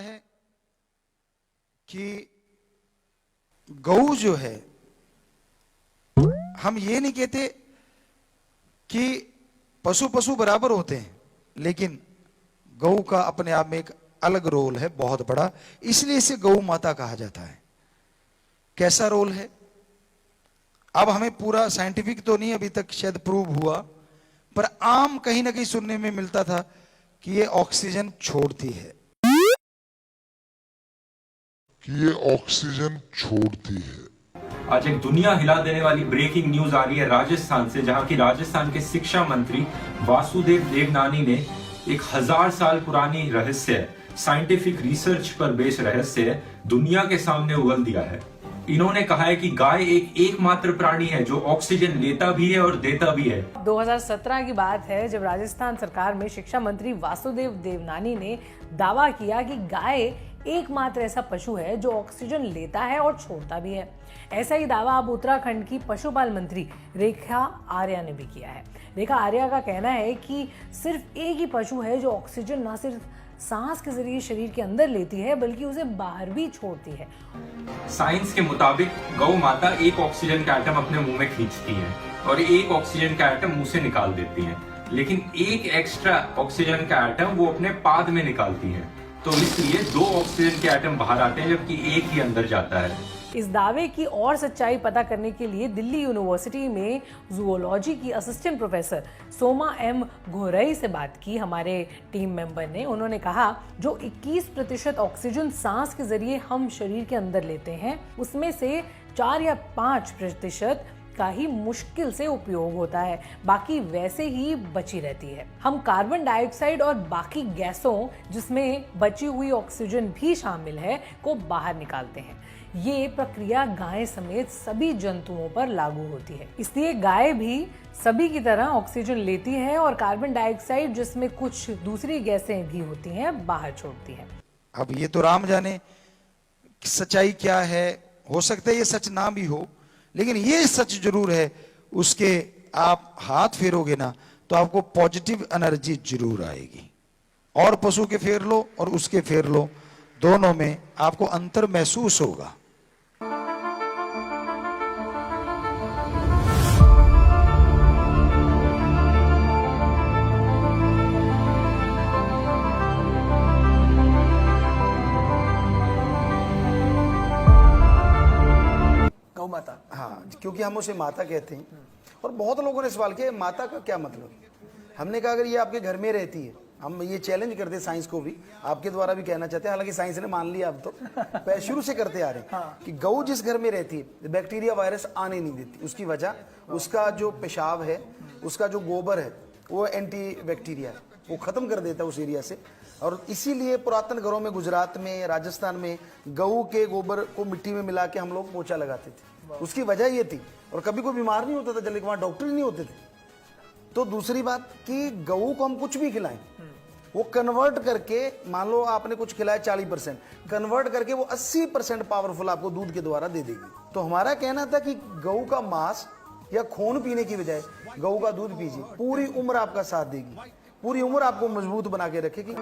है कि गऊ जो है, हम ये नहीं कहते कि पशु पशु बराबर होते हैं, लेकिन गऊ का अपने आप में एक अलग रोल है, बहुत बड़ा, इसलिए इसे गऊ माता कहा जाता है। कैसा रोल है? अब हमें पूरा साइंटिफिक तो नहीं अभी तक शायद प्रूव हुआ, पर आम कहीं ना कहीं सुनने में मिलता था कि ये ऑक्सीजन छोड़ती है, आज एक दुनिया हिला देने वाली ब्रेकिंग न्यूज आ रही है राजस्थान से, जहां की राजस्थान के शिक्षा मंत्री वासुदेव देवनानी ने एक 1000 साल पुरानी रहस्य, साइंटिफिक रिसर्च पर बेस्ड रहस्य दुनिया के सामने उगल दिया है। इन्होंने कहा है कि गाय एक एकमात्र प्राणी है जो ऑक्सीजन लेता भी है और देता भी है। 2017 की बात है जब राजस्थान सरकार में शिक्षा मंत्री वासुदेव देवनानी ने दावा किया कि गाय एकमात्र ऐसा पशु है जो ऑक्सीजन लेता है और छोड़ता भी है। ऐसा ही दावा अब उत्तराखंड की पशुपालन मंत्री रेखा आर्या ने भी किया है। रेखा आर्या का कहना है कि सिर्फ एक ही पशु है जो ऑक्सीजन न सिर्फ सांस के जरिए शरीर के अंदर लेती है बल्कि उसे बाहर भी छोड़ती है। साइंस के मुताबिक गौ माता एक ऑक्सीजन का एटम अपने मुंह में खींचती है और एक ऑक्सीजन का एटम मुंह से निकाल देती है, लेकिन एक एक्स्ट्रा ऑक्सीजन का एटम वो अपने पाद में निकालती है। तो इसलिए 2 ऑक्सीजन के एटम बाहर आते हैं जबकि एक ही अंदर जाता है। इस दावे की और सच्चाई पता करने के लिए दिल्ली यूनिवर्सिटी में जूलॉजी की असिस्टेंट प्रोफेसर सोमा एम घोरई से बात की हमारे टीम मेंबर ने। उन्होंने कहा जो 21% ऑक्सीजन सांस के जरिए हम शरीर के अंदर लेते हैं, उसमें से 4 या 5% का ही मुश्किल से उपयोग होता है, बाकी वैसे ही बची रहती है। हम कार्बन डाइऑक्साइड और बाकी गैसों, जिसमें बची हुई ऑक्सीजन भी शामिल है, को बाहर निकालते हैं। ये प्रक्रिया गाय समेत सभी जंतुओं पर लागू होती है, इसलिए गाय भी सभी की तरह ऑक्सीजन लेती है और कार्बन डाइऑक्साइड, जिसमें कुछ दूसरी गैसें भी होती हैं, बाहर छोड़ती है। अब ये तो राम जाने सच्चाई क्या है, हो सकता है ये सच ना भी हो, लेकिन ये सच जरूर है, उसके आप हाथ फेरोगे ना तो आपको पॉजिटिव एनर्जी जरूर आएगी। और पशु के फेर लो और उसके फेर लो, दोनों में आपको अंतर महसूस होगा। गौ माता, हाँ, क्योंकि हम उसे माता कहते हैं। और बहुत लोगों ने सवाल किया माता का क्या मतलब। हमने कहा अगर ये आपके घर में रहती है, हम ये चैलेंज करते हैं साइंस को भी, आपके द्वारा भी कहना चाहते हैं, हालांकि साइंस ने मान लिया अब तो शुरू से करते आ रहे हैं कि गऊ जिस घर में रहती है बैक्टीरिया वायरस आने नहीं देती। उसकी वजह उसका जो पेशाब है, उसका जो गोबर है, वो एंटी बैक्टीरिया है, वो खत्म कर देता है उस एरिया से। और इसीलिए पुरातन घरों में, गुजरात में, राजस्थान में गऊ के गोबर को मिट्टी में मिला के हम लोग पोछा लगाते थे। उसकी वजह ये थी, और कभी कोई बीमार नहीं होता था, जल्दी वहां डॉक्टर ही नहीं होते थे। तो दूसरी बात कि गऊ को हम कुछ भी खिलाएं, वो कन्वर्ट करके, मान लो आपने कुछ खिलाया 40%, कन्वर्ट करके वो 80% पावरफुल आपको दूध के द्वारा दे देगी। तो हमारा कहना था कि गऊ का मांस या खून पीने की बजाय गऊ का दूध पीजिए, पूरी उम्र आपका साथ देगी, पूरी उम्र आपको मजबूत बना के रखेगी।